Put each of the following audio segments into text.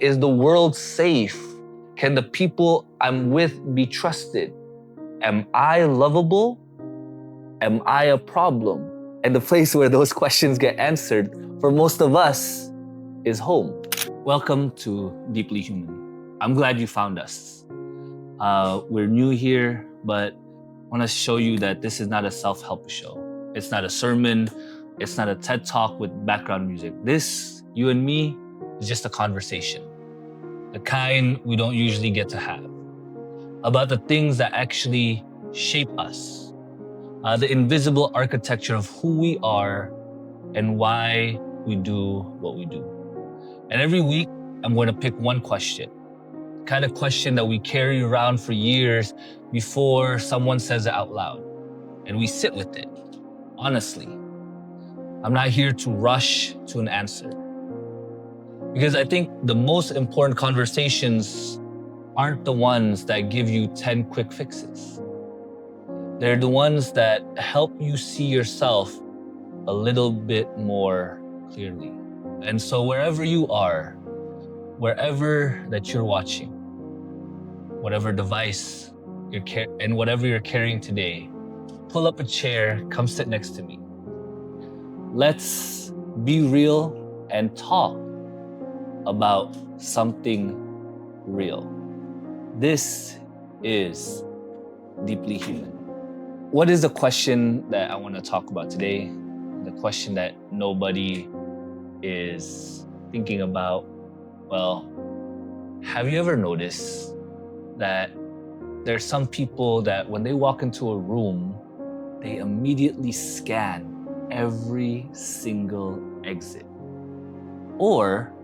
Is the world safe? Can the people I'm with be trusted? Am I lovable? Am I a problem? And the place where those questions get answered for most of us is home. Welcome to Deeply Human. I'm glad you found us. We're new here, but I want to show you that this is not a self-help show. It's not a sermon. It's not a TED Talk with background music. This, you and me, is just a conversation. The kind we don't usually get to have. About the things that actually shape us. The invisible architecture of who we are and why we do what we do. And every week, I'm going to pick one question. The kind of question that we carry around for years before someone says it out loud. And we sit with it, honestly. I'm not here to rush to an answer. Because I think the most important conversations aren't the ones that give you 10 quick fixes. They're the ones that help you see yourself a little bit more clearly. And so wherever you are, wherever that you're watching, whatever device and whatever you're carrying today, pull up a chair, come sit next to me. Let's be real and talk about something real. This is Deeply Human. What is the question that I want to talk about today? The question that nobody is thinking about. Well, have you ever noticed that there's some people that when they walk into a room, they immediately scan every single exit? Or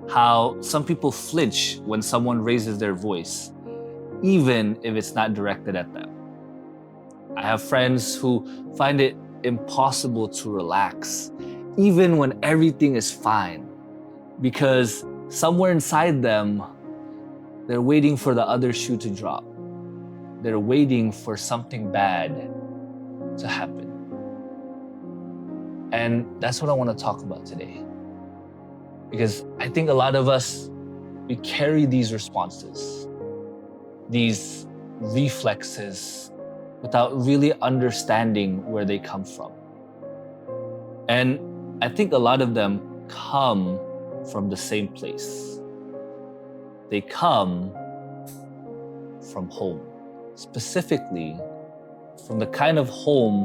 how some people flinch when someone raises their voice, even if it's not directed at them. I have friends who find it impossible to relax, even when everything is fine, because somewhere inside them, they're waiting for the other shoe to drop. They're waiting for something bad to happen. And that's what I want to talk about today. Because I think a lot of us, we carry these responses, these reflexes, without really understanding where they come from. And I think a lot of them come from the same place. They come from home. Specifically, from the kind of home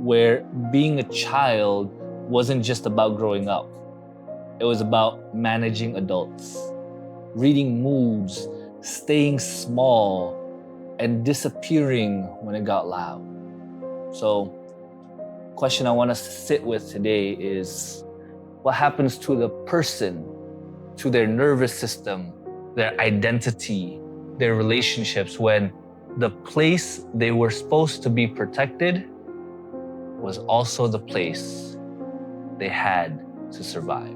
where being a child wasn't just about growing up. It was about managing adults, reading moods, staying small, and disappearing when it got loud. So, the question I want to sit with today is, what happens to the person, to their nervous system, their identity, their relationships when the place they were supposed to be protected was also the place they had to survive?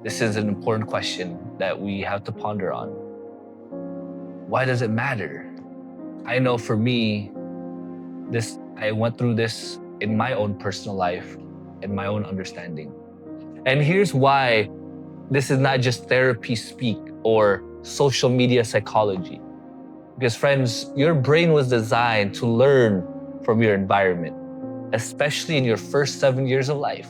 This is an important question that we have to ponder on. Why does it matter? I know for me, I went through this in my own personal life and my own understanding. And here's why this is not just therapy speak or social media psychology. Because friends, your brain was designed to learn from your environment, especially in your first 7 years of life.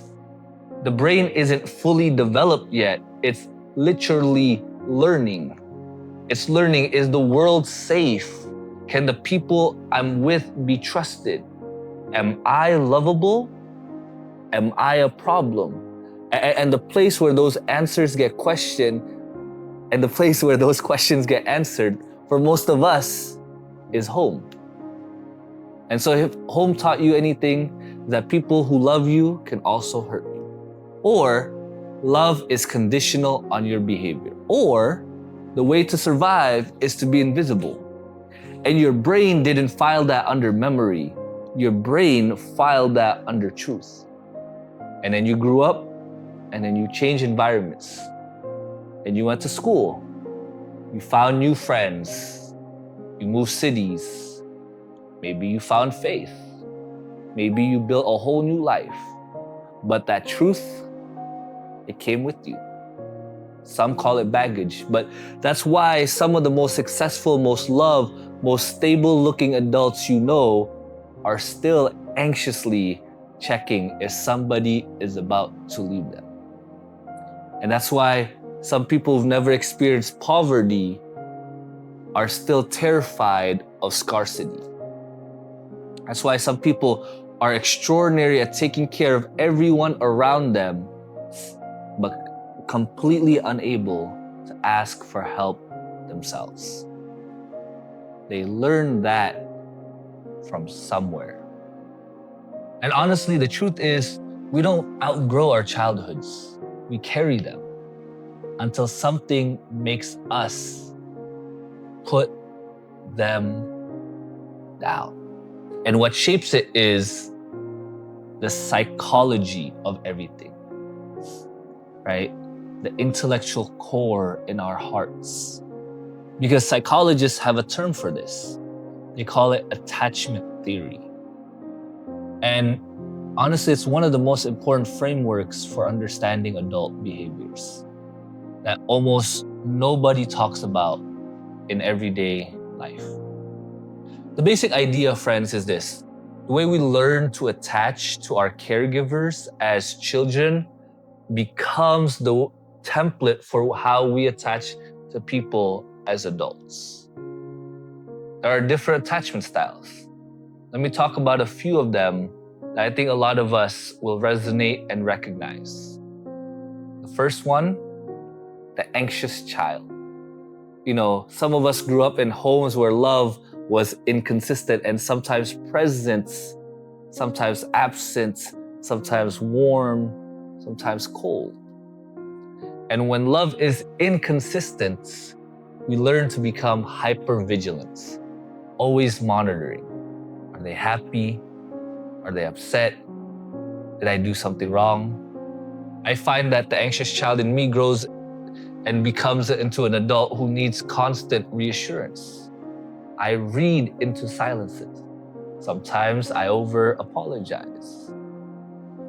The brain isn't fully developed yet. It's literally learning. It's learning, is the world safe? Can the people I'm with be trusted? Am I lovable? Am I a problem? And the place where those answers get questioned and the place where those questions get answered for most of us is home. And so if home taught you anything, that people who love you can also hurt you. Or love is conditional on your behavior. Or the way to survive is to be invisible. And your brain didn't file that under memory. Your brain filed that under truth. And then you grew up, and then you changed environments. And you went to school. You found new friends. You moved cities. Maybe you found faith. Maybe you built a whole new life. But that truth, it came with you. Some call it baggage. But that's why some of the most successful, most loved, most stable looking adults you know are still anxiously checking if somebody is about to leave them. And that's why some people who've never experienced poverty are still terrified of scarcity. That's why some people are extraordinary at taking care of everyone around them, but completely unable to ask for help themselves. They learn that from somewhere. And honestly, the truth is, we don't outgrow our childhoods. We carry them until something makes us put them down. And what shapes it is the psychology of everything, right? The intellectual core in our hearts. Because psychologists have a term for this. They call it attachment theory. And honestly, it's one of the most important frameworks for understanding adult behaviors that almost nobody talks about in everyday life. The basic idea, friends, is this. The way we learn to attach to our caregivers as children becomes the template for how we attach to people as adults. There are different attachment styles. Let me talk about a few of them that I think a lot of us will resonate and recognize. The first one, the anxious child. You know, some of us grew up in homes where love was inconsistent and sometimes present, sometimes absent, sometimes warm, sometimes cold. And when love is inconsistent, we learn to become hypervigilant, always monitoring. Are they happy? Are they upset? Did I do something wrong? I find that the anxious child in me grows and becomes into an adult who needs constant reassurance. I read into silences. Sometimes I over apologize.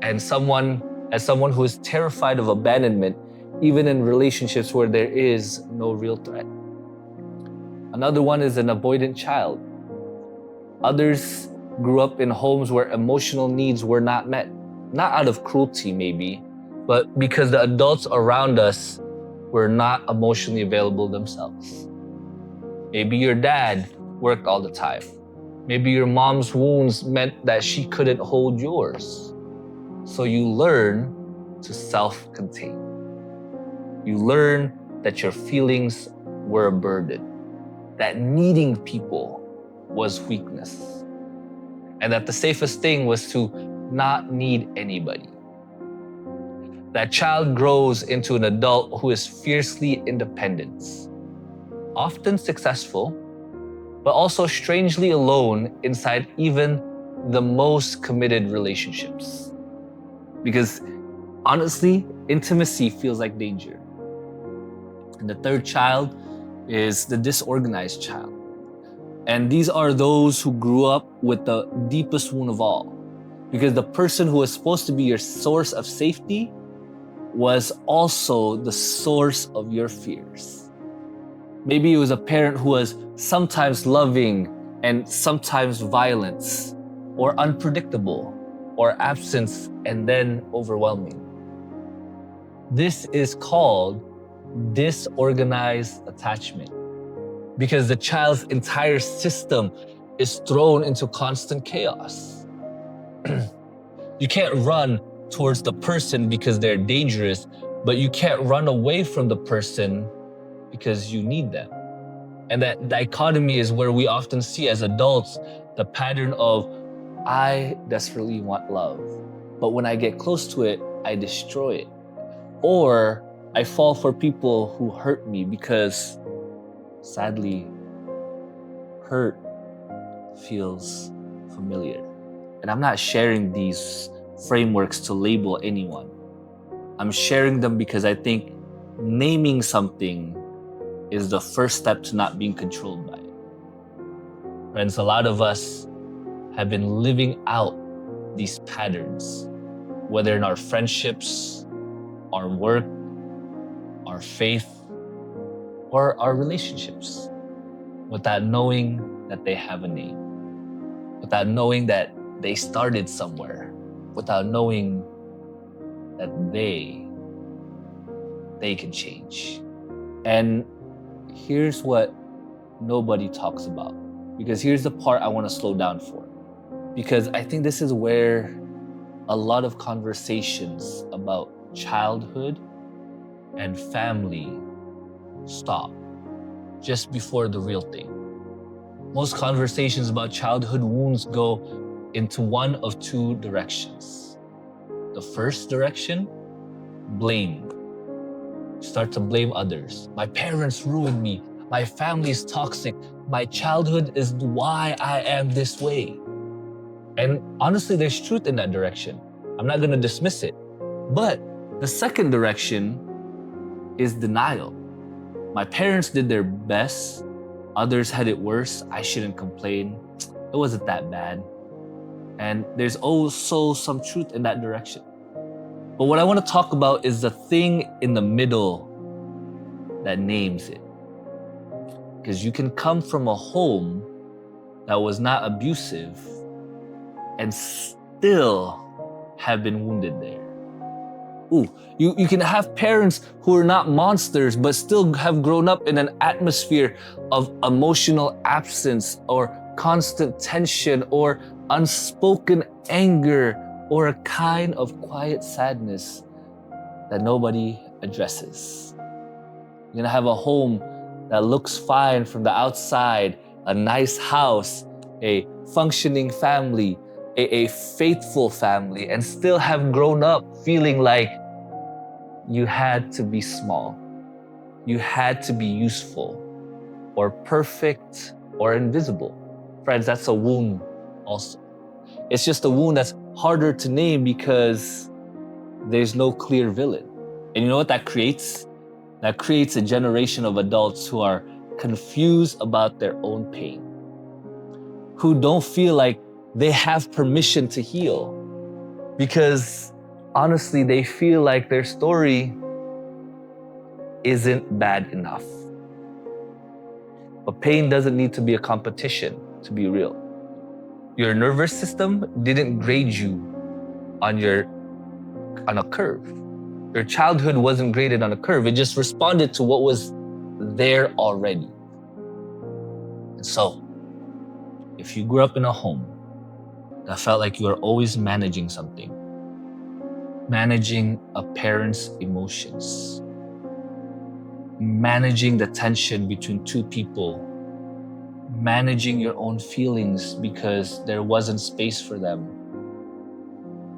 And as someone who is terrified of abandonment, even in relationships where there is no real threat. Another one is an avoidant child. Others grew up in homes where emotional needs were not met. Not out of cruelty maybe, but because the adults around us were not emotionally available themselves. Maybe your dad worked all the time. Maybe your mom's wounds meant that she couldn't hold yours. So you learn to self-contain. You learn that your feelings were a burden, that needing people was weakness, and that the safest thing was to not need anybody. That child grows into an adult who is fiercely independent, often successful, but also strangely alone inside even the most committed relationships. Because honestly, intimacy feels like danger. And the third child is the disorganized child. And these are those who grew up with the deepest wound of all. Because the person who was supposed to be your source of safety was also the source of your fears. Maybe it was a parent who was sometimes loving and sometimes violent, or unpredictable, or absent and then overwhelming. This is called disorganized attachment because the child's entire system is thrown into constant chaos. You can't run towards the person because they're dangerous, but you can't run away from the person because you need them. And that dichotomy is where we often see as adults the pattern of, I desperately want love, but when I get close to it, I destroy it. Or I fall for people who hurt me because, sadly, hurt feels familiar. And I'm not sharing these frameworks to label anyone. I'm sharing them because I think naming something is the first step to not being controlled by it. Friends, a lot of us have been living out these patterns, whether in our friendships, our work, our our faith, or our relationships without knowing that they have a name, without knowing that they started somewhere, without knowing that they can change. And here's what nobody talks about, because here's the part I want to slow down for, because I think this is where a lot of conversations about childhood and family stop just before the real thing. Most conversations about childhood wounds go into one of two directions. The first direction, blame. Start to blame others. My parents ruined me. My family is toxic. My childhood is why I am this way. And honestly, there's truth in that direction. I'm not going to dismiss it. But the second direction is denial. My parents did their best. Others had it worse. I shouldn't complain. It wasn't that bad. And there's also some truth in that direction. But what I want to talk about is the thing in the middle that names it. Because you can come from a home that was not abusive and still have been wounded there. You can have parents who are not monsters but still have grown up in an atmosphere of emotional absence or constant tension or unspoken anger or a kind of quiet sadness that nobody addresses. You're gonna have a home that looks fine from the outside, a nice house, a functioning family, a faithful family, and still have grown up feeling like you had to be small, you had to be useful, or perfect, or invisible. Friends, that's a wound also. It's just a wound that's harder to name because there's no clear villain. And you know what that creates? That creates a generation of adults who are confused about their own pain, who don't feel like they have permission to heal, because honestly, they feel like their story isn't bad enough. But pain doesn't need to be a competition to be real. Your nervous system didn't grade you on a curve. Your childhood wasn't graded on a curve. It just responded to what was there already. And so, if you grew up in a home that felt like you were always managing something, managing a parent's emotions, managing the tension between two people, managing your own feelings because there wasn't space for them,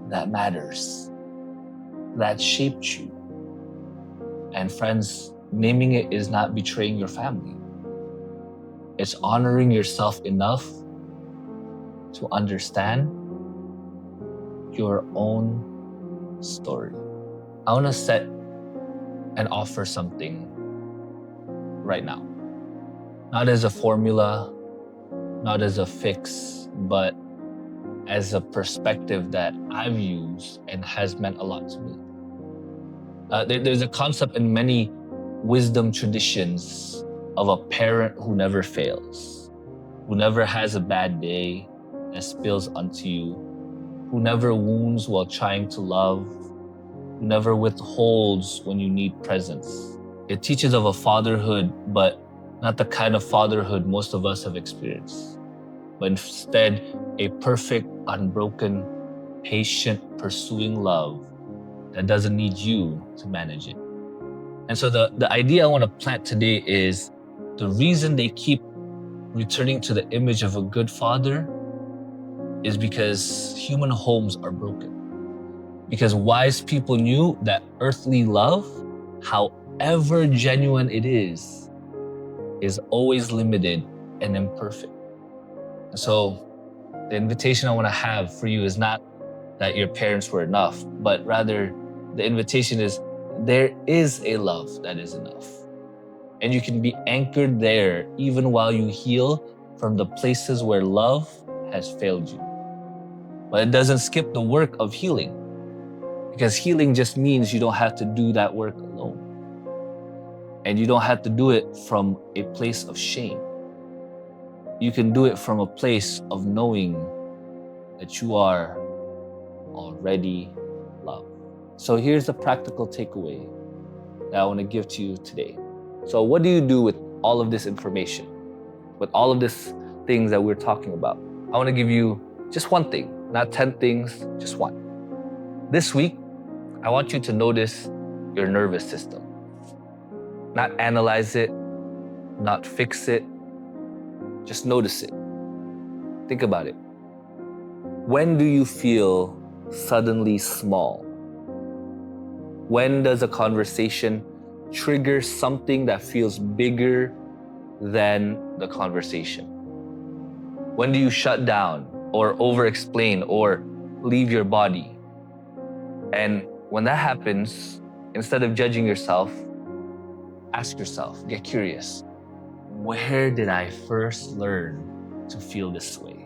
that matters. That shaped you. And friends, naming it is not betraying your family. It's honoring yourself enough to understand your own story. I want to set and offer something right now. Not as a formula, not as a fix, but as a perspective that I've used and has meant a lot to me. There's a concept in many wisdom traditions of a parent who never fails, who never has a bad day that spills onto you, who never wounds while trying to love, who never withholds when you need presence. It teaches of a fatherhood, but not the kind of fatherhood most of us have experienced, but instead a perfect, unbroken, patient, pursuing love that doesn't need you to manage it. And so the idea I want to plant today is the reason they keep returning to the image of a good father is because human homes are broken. Because wise people knew that earthly love, however genuine it is always limited and imperfect. And so the invitation I want to have for you is not that your parents were enough, but rather the invitation is there is a love that is enough. And you can be anchored there even while you heal from the places where love has failed you. But it doesn't skip the work of healing, because healing just means you don't have to do that work alone. And you don't have to do it from a place of shame. You can do it from a place of knowing that you are already loved. So here's the practical takeaway that I want to give to you today. So what do you do with all of this information? With all of these things that we're talking about? I want to give you just one thing, not 10 things, just one. This week, I want you to notice your nervous system. Not analyze it, not fix it, just notice it. Think about it. When do you feel suddenly small? When does a conversation trigger something that feels bigger than the conversation? When do you shut down or over-explain or leave your body? And when that happens, instead of judging yourself, ask yourself, get curious. Where did I first learn to feel this way?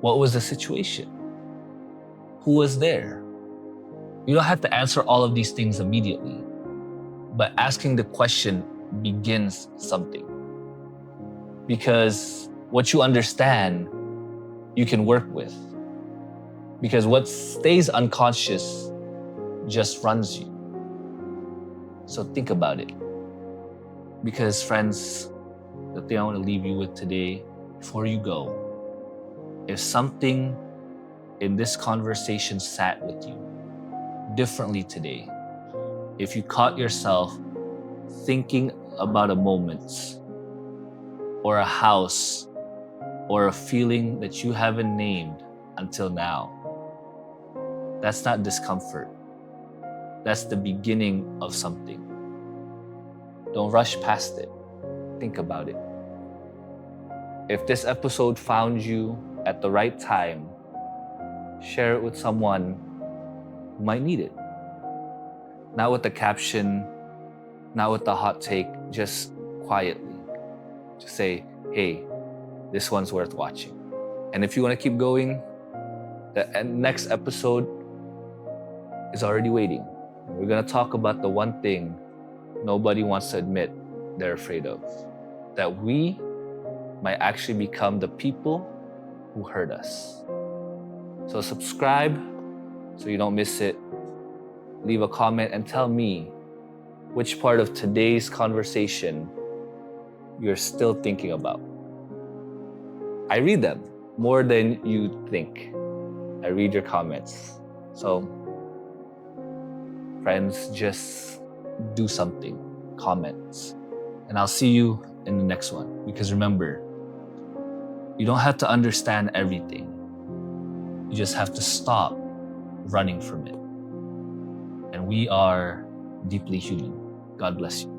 What was the situation? Who was there? You don't have to answer all of these things immediately, but asking the question begins something. Because what you understand, you can work with. Because what stays unconscious just runs you. So think about it. Because friends, the thing I want to leave you with today, before you go, if something in this conversation sat with you differently today, if you caught yourself thinking about a moment or a house or a feeling that you haven't named until now, that's not discomfort. That's the beginning of something. Don't rush past it. Think about it. If this episode found you at the right time, share it with someone who might need it. Not with the caption, not with the hot take, just quietly. Just say, hey, this one's worth watching. And if you want to keep going, the next episode is already waiting. We're going to talk about the one thing nobody wants to admit they're afraid of. That we might actually become the people who hurt us. So subscribe so you don't miss it. Leave a comment and tell me which part of today's conversation you're still thinking about. I read them more than you think. I read your comments. So, friends, just do something. Comments. And I'll see you in the next one. Because remember, you don't have to understand everything. You just have to stop running from it. And we are deeply human. God bless you.